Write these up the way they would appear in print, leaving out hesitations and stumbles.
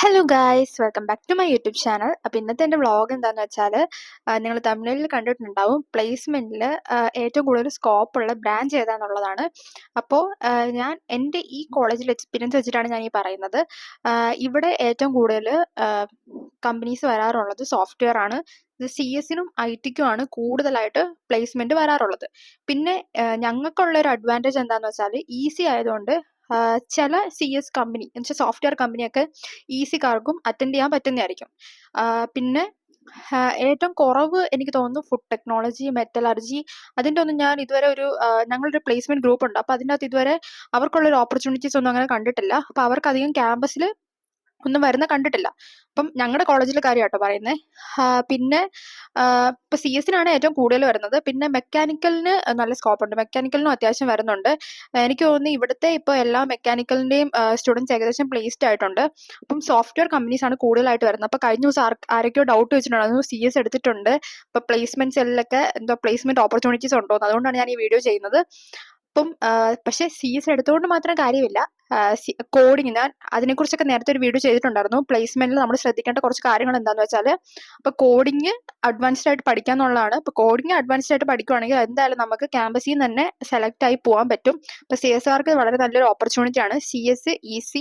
Hello guys, welcome back to my YouTube channel. അപ്പോൾ ഇന്നത്തെ എൻ്റെ വ്ളോഗ് എന്താണെന്ന് വെച്ചാൽ, നിങ്ങൾ തമിഴിൽ കണ്ടിട്ടുണ്ടാവും, പ്ലേസ്മെൻറ്റിൽ ഏറ്റവും കൂടുതൽ സ്കോപ്പുള്ള ബ്രാഞ്ച് ഏതാണെന്നുള്ളതാണ്. അപ്പോൾ ഞാൻ എൻ്റെ ഈ കോളേജിൽ എക്സ്പീരിയൻസ് വെച്ചിട്ടാണ് ഞാൻ ഈ പറയുന്നത്. ഇവിടെ ഏറ്റവും കൂടുതൽ കമ്പനീസ് വരാറുള്ളത് സോഫ്റ്റ്വെയർ ആണ്. ഇത് CS-നും IT-ക്കും ആണ് കൂടുതലായിട്ട് പ്ലേസ്മെൻറ്റ് വരാറുള്ളത്. പിന്നെ ഞങ്ങൾക്കുള്ളൊരു അഡ്വാൻറ്റേജ് എന്താണെന്ന് വെച്ചാൽ, ഈസി ആയതുകൊണ്ട് ചില CS കമ്പനി എന്നുവെച്ചാൽ സോഫ്റ്റ്വെയർ കമ്പനിയൊക്കെ ഈസിക്കാർക്കും അറ്റൻഡ് ചെയ്യാൻ പറ്റുന്നതായിരിക്കും. പിന്നെ ഏറ്റവും കുറവ് എനിക്ക് തോന്നുന്നു ഫുഡ് ടെക്നോളജി, മെറ്റലർജി, അതിൻ്റെ ഒന്നും ഞാൻ ഇതുവരെ ഞങ്ങളൊരു പ്ലേസ്മെന്റ് ഗ്രൂപ്പ് ഉണ്ട്. അപ്പോൾ അതിൻ്റെ അകത്ത് ഇതുവരെ അവർക്കുള്ളൊരു ഓപ്പർച്യൂണിറ്റീസ് ഒന്നും അങ്ങനെ കണ്ടിട്ടില്ല. അപ്പോൾ അവർക്ക് അധികം ക്യാമ്പസിൽ ഒന്നും വരുന്ന കണ്ടിട്ടില്ല. അപ്പം ഞങ്ങളുടെ കോളേജിലെ കാര്യം കേട്ടോ പറയുന്നത്. പിന്നെ ഇപ്പം CS-നാണ് ഏറ്റവും കൂടുതൽ വരുന്നത്. പിന്നെ മെക്കാനിക്കലിന് നല്ല സ്കോപ്പ് ഉണ്ട്, മെക്കാനിക്കലിനും അത്യാവശ്യം വരുന്നുണ്ട്. എനിക്ക് തോന്നുന്നു ഇവിടുത്തെ ഇപ്പോൾ എല്ലാ മെക്കാനിക്കലിൻ്റെയും സ്റ്റുഡൻസ് ഏകദേശം പ്ലേസ്ഡ് ആയിട്ടുണ്ട്. അപ്പം സോഫ്റ്റ്വെയർ കമ്പനീസ് ആണ് കൂടുതലായിട്ട് വരുന്നത്. അപ്പോൾ കഴിഞ്ഞ ദിവസം ആരൊക്കെയോ ഡൗട്ട് വെച്ചിട്ടുണ്ടായിരുന്നു, CS എടുത്തിട്ടുണ്ട്, ഇപ്പോൾ പ്ലേസ്മെന്റ് സെല്ലിലൊക്കെ എന്തോ പ്ലേസ്മെന്റ് ഓപ്പർച്യൂണിറ്റീസ് ഉണ്ടോ എന്ന്. അതുകൊണ്ടാണ് ഞാൻ ഈ വീഡിയോ ചെയ്യുന്നത്. അപ്പം പക്ഷേ CS എടുത്തുകൊണ്ട് മാത്രം കാര്യമില്ല. കോഡിങ്, ഞാൻ അതിനെക്കുറിച്ചൊക്കെ നേരത്തെ ഒരു വീഡിയോ ചെയ്തിട്ടുണ്ടായിരുന്നു. പ്ലേസ്മെന്റിൽ നമ്മൾ ശ്രദ്ധിക്കേണ്ട കുറച്ച് കാര്യങ്ങൾ എന്താണെന്ന് വെച്ചാൽ, ഇപ്പോൾ കോഡിങ് അഡ്വാൻസ്ഡ് ആയിട്ട് പഠിക്കാന്നുള്ളതാണ്. ഇപ്പോൾ കോഡിങ് അഡ്വാൻസ്ഡ് ആയിട്ട് പഠിക്കുകയാണെങ്കിൽ എന്തായാലും നമുക്ക് ക്യാമ്പസിൽ നിന്ന് തന്നെ സെലക്ട് ആയി പോകാൻ പറ്റും. ഇപ്പോൾ CS-കാർക്ക് വളരെ നല്ലൊരു ഓപ്പർച്യൂണിറ്റി ആണ്. CS, EC,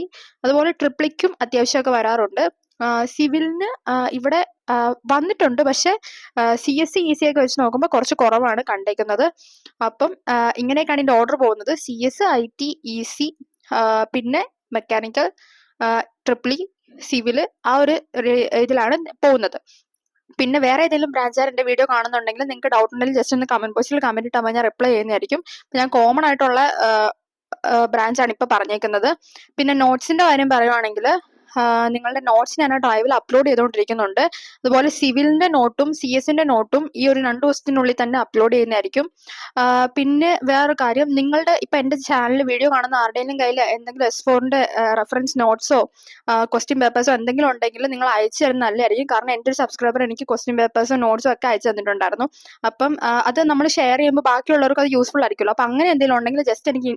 അതുപോലെ ട്രിപ്പിളിക്കും അത്യാവശ്യമൊക്കെ വരാറുണ്ട്. സിവിലിന് ഇവിടെ വന്നിട്ടുണ്ട്, പക്ഷെ CS, EC ഒക്കെ വെച്ച് നോക്കുമ്പോൾ കുറച്ച് കുറവാണ് കണ്ടേക്കുന്നത്. അപ്പം ഇങ്ങനെയൊക്കെയാണ് ഇതിൻ്റെ ഓർഡർ പോകുന്നത്: CS, IT, EC, പിന്നെ മെക്കാനിക്കൽ, ട്രിപ്പിളി, സിവില്, ആ ഒരു ഇതിലാണ് പോകുന്നത്. പിന്നെ വേറെ ഏതെങ്കിലും ബ്രാഞ്ചാർ എൻ്റെ വീഡിയോ കാണുന്നുണ്ടെങ്കിൽ നിങ്ങൾക്ക് ഡൗട്ട് ഉണ്ടെങ്കിൽ ജസ്റ്റ് ഒന്ന് കമന്റ് ബോക്സിൽ കമന്റ് ഇട്ടാൽ ഞാൻ റിപ്ലൈ ചെയ്യുന്നതായിരിക്കും. ഞാൻ കോമൺ ആയിട്ടുള്ള ബ്രാഞ്ചാണ് ഇപ്പോൾ പറഞ്ഞേക്കുന്നത്. പിന്നെ നോട്ട്സിന്റെ കാര്യം പറയുവാണെങ്കിൽ, നിങ്ങളുടെ നോട്ട്സ് ഞാൻ ഡ്രൈവിൽ അപ്ലോഡ് ചെയ്തുകൊണ്ടിരിക്കുന്നുണ്ട്. അതുപോലെ സിവിലിന്റെ നോട്ടും CS-ന്റെ നോട്ടും ഈ ഒരു 2 ദിവസത്തിനുള്ളിൽ തന്നെ അപ്ലോഡ് ചെയ്യുന്നതായിരിക്കും. പിന്നെ വേറൊരു കാര്യം, നിങ്ങളുടെ ഇപ്പം എൻ്റെ ചാനലിൽ വീഡിയോ കാണുന്ന ആരുടെയും കയ്യിൽ എന്തെങ്കിലും S4-ന്റെ റെഫറൻസ് നോട്ട്സോ ക്വസ്റ്റ്യൻ പേപ്പേഴ്സോ എന്തെങ്കിലും ഉണ്ടെങ്കിൽ നിങ്ങൾ അയച്ചു തരുന്നത് നല്ലതായിരിക്കും. കാരണം എൻ്റെ ഒരു സബ്സ്ക്രൈബർ എനിക്ക് ക്വസ്റ്റ്യൻ പേപ്പേഴ്സും നോട്ട്സും ഒക്കെ അയച്ചു തന്നിട്ടുണ്ടായിരുന്നു. അപ്പം അത് നമ്മൾ ഷെയർ ചെയ്യുമ്പോൾ ബാക്കിയുള്ളവർക്ക് അത് യൂസ്ഫുൾ ആയിരിക്കുമല്ലോ. അപ്പം അങ്ങനെ എന്തെങ്കിലും ഉണ്ടെങ്കിൽ ജസ്റ്റ് എനിക്ക്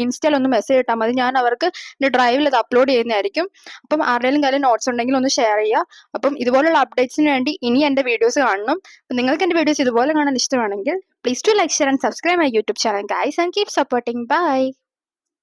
ഇൻസ്റ്റയിൽ ഒന്ന് മെസ്സേജ് ഇട്ടാൽ മതി, ഞാൻ അവർക്ക് എൻ്റെ ഡ്രൈവിൽ അത് അപ്ലോഡ് ചെയ്യുന്നതായിരിക്കും. അപ്പം ആരുടെയും കയ്യിൽ നോട്ട്സ് ഉണ്ടെങ്കിൽ ഒന്ന് ഷെയർ ചെയ്യുക. അപ്പം ഇതുപോലുള്ള അപ്ഡേറ്റ്സിന് വേണ്ടി ഇനി എൻ്റെ വീഡിയോസ് കാണണം. നിങ്ങൾക്ക് എൻ്റെ വീഡിയോസ് ഇതുപോലെ കാണാൻ ഇഷ്ടമാണെങ്കിൽ please to like, share and subscribe my YouTube channel guys, and keep supporting. By.